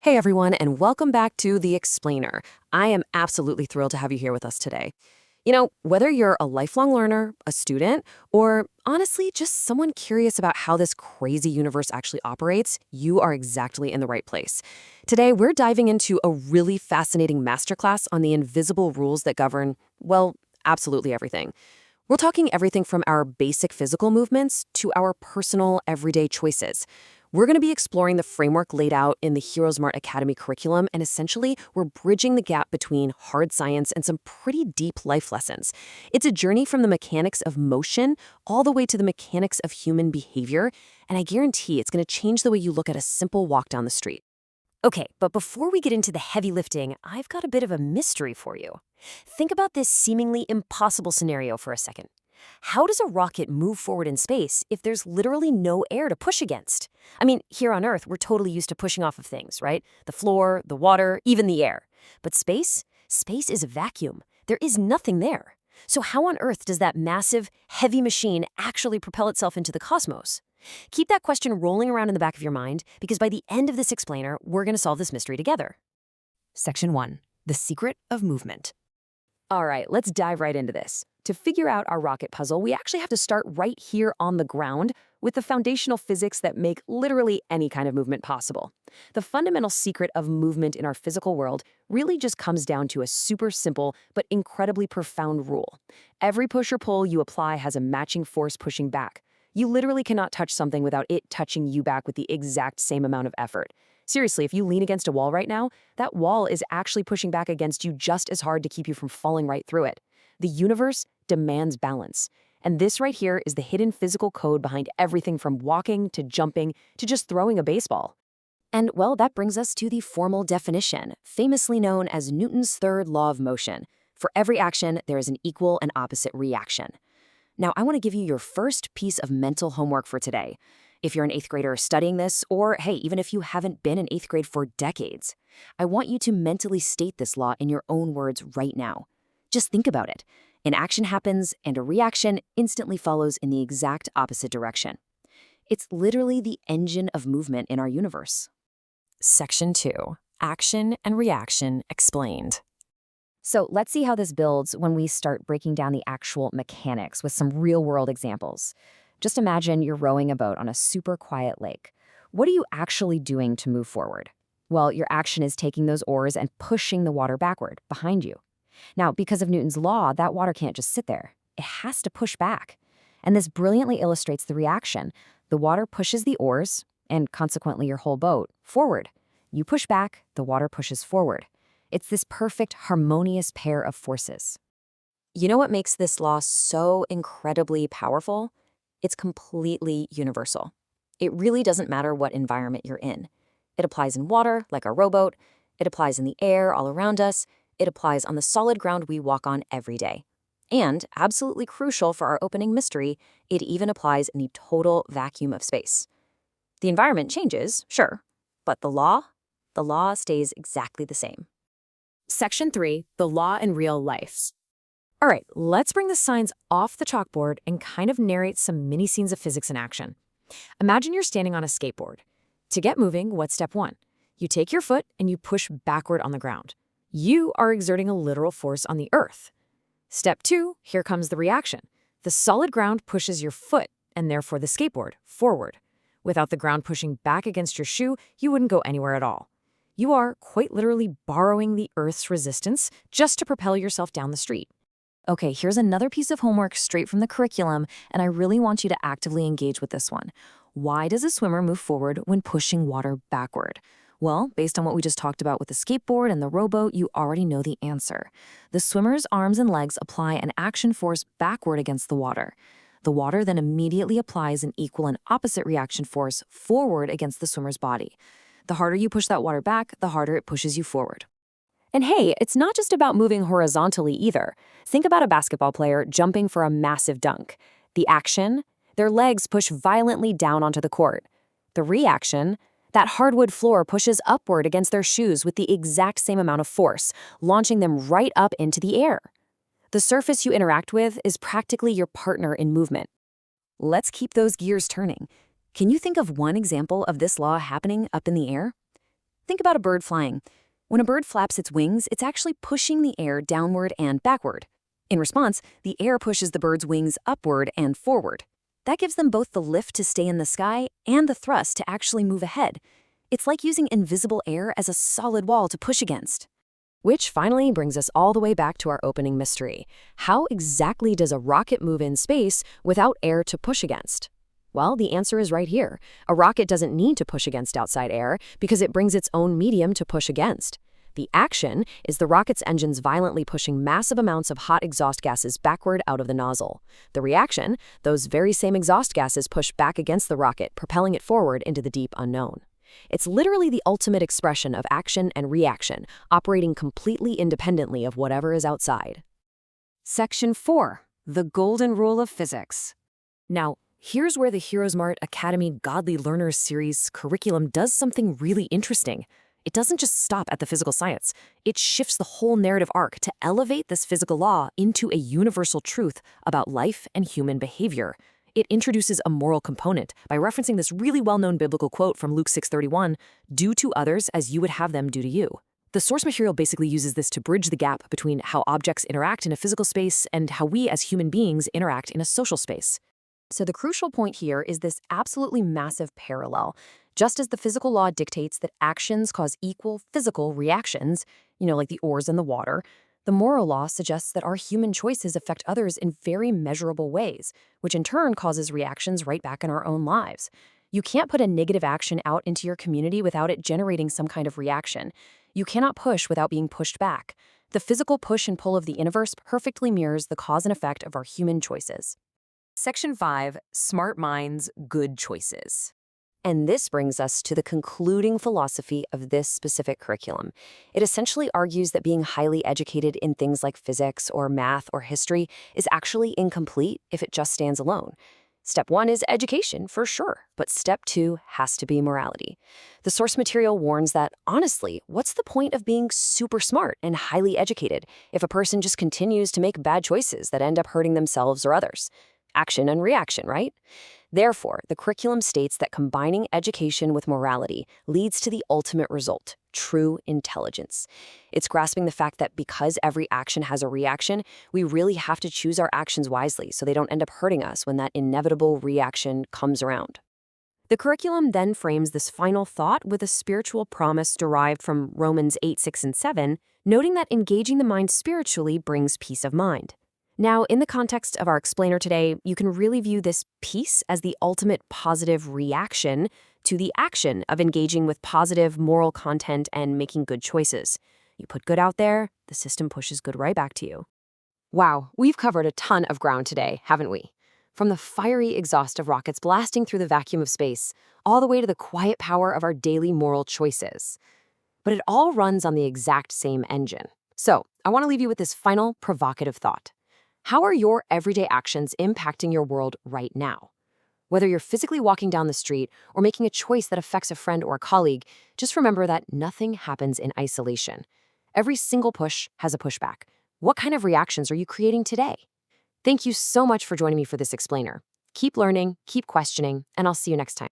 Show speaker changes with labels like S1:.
S1: Hey everyone, and welcome back to The Explainer. I am absolutely thrilled to have you here with us today. Whether you're a lifelong learner, a student, or honestly just someone curious about how this crazy universe actually operates, you are exactly in the right place. Today, we're diving into a really fascinating masterclass on the invisible rules that govern, well, absolutely everything. We're talking everything from our basic physical movements to our personal, everyday choices. We're going to be exploring the framework laid out in the Heroesmart Academy curriculum, and essentially, we're bridging the gap between hard science and some pretty deep life lessons. It's a journey from the mechanics of motion all the way to the mechanics of human behavior, and I guarantee it's going to change the way you look at a simple walk down the street.
S2: Okay, but before we get into the heavy lifting, I've got a bit of a mystery for you. Think about this seemingly impossible scenario for a second. How does a rocket move forward in space if there's literally no air to push against? I mean, here on Earth, we're totally used to pushing off of things, right? The floor, the water, even the air. But space? Space is a vacuum. There is nothing there. So how on Earth does that massive, heavy machine actually propel itself into the cosmos? Keep that question rolling around in the back of your mind, because by the end of this explainer, we're going to solve this mystery together. Section 1. The Secret of Movement. All right, let's dive right into this. To figure out our rocket puzzle, we actually have to start right here on the ground with the foundational physics that make literally any kind of movement possible. The fundamental secret of movement in our physical world really just comes down to a super simple but incredibly profound rule. Every push or pull you apply has a matching force pushing back. You literally cannot touch something without it touching you back with the exact same amount of effort. Seriously, if you lean against a wall right now, that wall is actually pushing back against you just as hard to keep you from falling right through it. The universe demands balance. And this right here is the hidden physical code behind everything from walking to jumping to just throwing a baseball. And well, that brings us to the formal definition, famously known as Newton's third law of motion. For every action, there is an equal and opposite reaction. Now, I want to give you your first piece of mental homework for today. If you're an 8th grader studying this, or hey, even if you haven't been in 8th grade for decades, I want you to mentally state this law in your own words right now. Just think about it. An action happens, and a reaction instantly follows in the exact opposite direction. It's literally the engine of movement in our universe. Section 2. Action and Reaction Explained. So let's see how this builds when we start breaking down the actual mechanics with some real-world examples. Just imagine you're rowing a boat on a super quiet lake. What are you actually doing to move forward? Well, your action is taking those oars and pushing the water backward, behind you. Now, because of Newton's law, that water can't just sit there. It has to push back. And this brilliantly illustrates the reaction. The water pushes the oars, and consequently your whole boat, forward. You push back, the water pushes forward. It's this perfect, harmonious pair of forces. You know what makes this law so incredibly powerful? It's completely universal. It really doesn't matter what environment you're in. It applies in water, like our rowboat. It applies in the air all around us. It applies on the solid ground we walk on every day. And, absolutely crucial for our opening mystery, it even applies in the total vacuum of space. The environment changes, sure, but the law stays exactly the same. Section 3, the law in real life. All right, let's bring the science off the chalkboard and kind of narrate some mini scenes of physics in action. Imagine you're standing on a skateboard. To get moving, what's step 1? You take your foot and you push backward on the ground. You are exerting a literal force on the earth. Step 2, here comes the reaction. The solid ground pushes your foot, and therefore the skateboard, forward. Without the ground pushing back against your shoe, you wouldn't go anywhere at all. You are quite literally borrowing the Earth's resistance just to propel yourself down the street. Okay, here's another piece of homework straight from the curriculum, and I really want you to actively engage with this one. Why does a swimmer move forward when pushing water backward? Well, based on what we just talked about with the skateboard and the rowboat, you already know the answer. The swimmer's arms and legs apply an action force backward against the water. The water then immediately applies an equal and opposite reaction force forward against the swimmer's body. The harder you push that water back, the harder it pushes you forward. And hey, it's not just about moving horizontally either. Think about a basketball player jumping for a massive dunk. The action, their legs push violently down onto the court. The reaction, that hardwood floor pushes upward against their shoes with the exact same amount of force, launching them right up into the air. The surface you interact with is practically your partner in movement. Let's keep those gears turning. Can you think of one example of this law happening up in the air? Think about a bird flying. When a bird flaps its wings, it's actually pushing the air downward and backward. In response, the air pushes the bird's wings upward and forward. That gives them both the lift to stay in the sky and the thrust to actually move ahead. It's like using invisible air as a solid wall to push against.
S1: Which finally brings us all the way back to our opening mystery. How exactly does a rocket move in space without air to push against? Well, the answer is right here. A rocket doesn't need to push against outside air because it brings its own medium to push against. The action is the rocket's engines violently pushing massive amounts of hot exhaust gases backward out of the nozzle. The reaction, those very same exhaust gases push back against the rocket, propelling it forward into the deep unknown. It's literally the ultimate expression of action and reaction, operating completely independently of whatever is outside.
S2: Section 4. The Golden Rule of Physics. Now, here's where the heroesmartacademy Godly Learners series curriculum does something really interesting. It doesn't just stop at the physical science. It shifts the whole narrative arc to elevate this physical law into a universal truth about life and human behavior. It introduces a moral component by referencing this really well-known biblical quote from Luke 6:31, "Do to others as you would have them do to you." The source material basically uses this to bridge the gap between how objects interact in a physical space and how we as human beings interact in a social space.
S1: So the crucial point here is this absolutely massive parallel. Just as the physical law dictates that actions cause equal physical reactions, like the oars in the water, the moral law suggests that our human choices affect others in very measurable ways, which in turn causes reactions right back in our own lives. You can't put a negative action out into your community without it generating some kind of reaction. You cannot push without being pushed back. The physical push and pull of the universe perfectly mirrors the cause and effect of our human choices.
S2: Section 5. Smart Minds, Good Choices.
S1: And this brings us to the concluding philosophy of this specific curriculum. It essentially argues that being highly educated in things like physics or math or history is actually incomplete if it just stands alone. Step 1 is education, for sure, but step 2 has to be morality. The source material warns that, honestly, what's the point of being super smart and highly educated if a person just continues to make bad choices that end up hurting themselves or others? Action and reaction, right? Therefore, the curriculum states that combining education with morality leads to the ultimate result, true intelligence. It's grasping the fact that because every action has a reaction, we really have to choose our actions wisely so they don't end up hurting us when that inevitable reaction comes around. The curriculum then frames this final thought with a spiritual promise derived from Romans 8, 6, and 7, noting that engaging the mind spiritually brings peace of mind. Now, in the context of our explainer today, you can really view this peace as the ultimate positive reaction to the action of engaging with positive moral content and making good choices. You put good out there, the system pushes good right back to you. Wow, we've covered a ton of ground today, haven't we? From the fiery exhaust of rockets blasting through the vacuum of space, all the way to the quiet power of our daily moral choices. But it all runs on the exact same engine. So, I want to leave you with this final provocative thought. How are your everyday actions impacting your world right now? Whether you're physically walking down the street or making a choice that affects a friend or a colleague, just remember that nothing happens in isolation. Every single push has a pushback. What kind of reactions are you creating today? Thank you so much for joining me for this explainer. Keep learning, keep questioning, and I'll see you next time.